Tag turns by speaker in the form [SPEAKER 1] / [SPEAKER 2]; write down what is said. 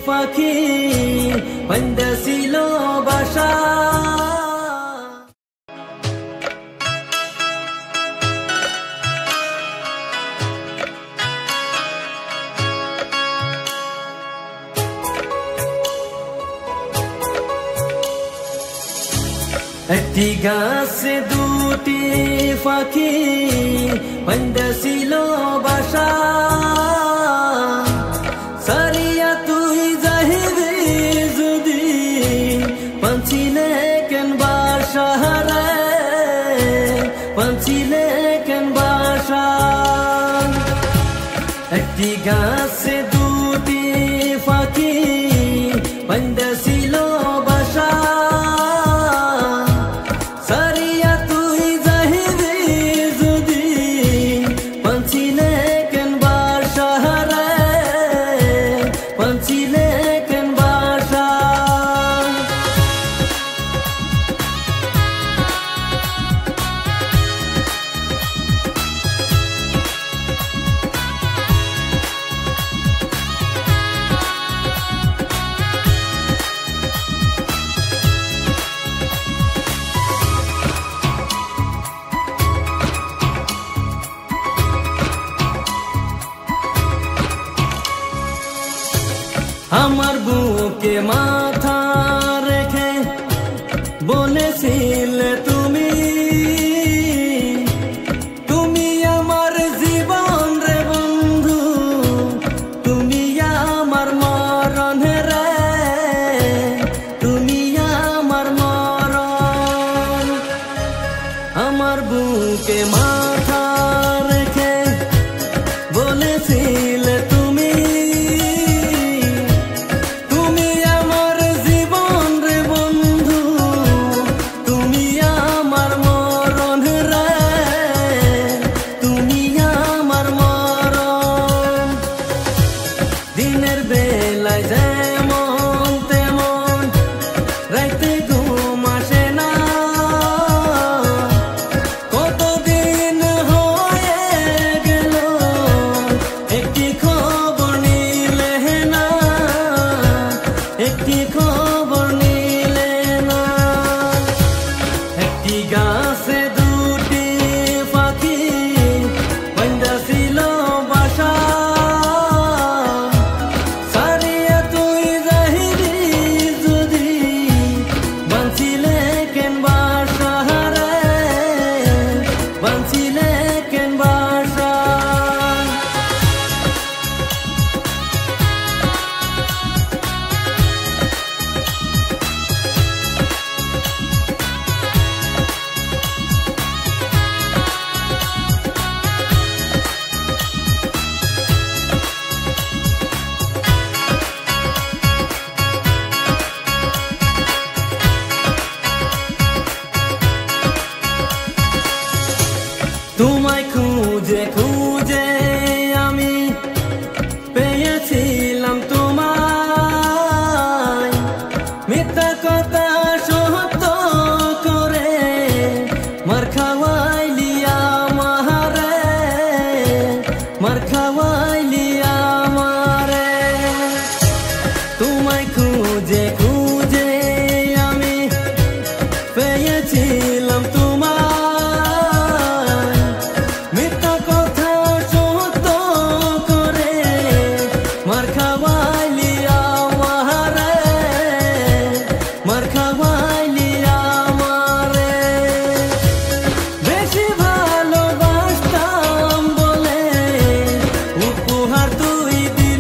[SPEAKER 1] পাখি বান্দা ছিল বাসা একটি গাছে দুটি পাখি বান্দা ছিল বাসা সারিয়া তুই যাহিবি যদি পাঞ্চিলে কেন বাসা রে পাঞ্চিলে কেন বাসা একটি গাছে দুটি পাখি বান্দা ছিল বাসা আমার বুকে মাথা রেখে বলেছিলে তুমি তুমি আমার জীবন রে বন্ধু তুমি আমার মরণ রে তুমি আমার মরণ আমার বুকে মাথা রেখে বলেছিলে তুমি দিনের বেলায় যেমন তেমন রাইতে ঘুম আসে না কতদিন হয়ে গেল একটি খবর নিলে না একটি খবর নিলে না একটি গাছে দুটি পাখি বান্দা ছিল বাসা তোমায় খুঁজে খুঁজে আমি পেয়েছিলাম তোমায় মিথ্যা কথা সত্য করে মার খাওয়াইলি আমারে মার খাওয়াইলি আমারে তোমায় খুঁজে খুঁজে আমি পেয়েছিলাম তোমায় বেশি ভালোবাসতাম বলে উপহার তুই দিলি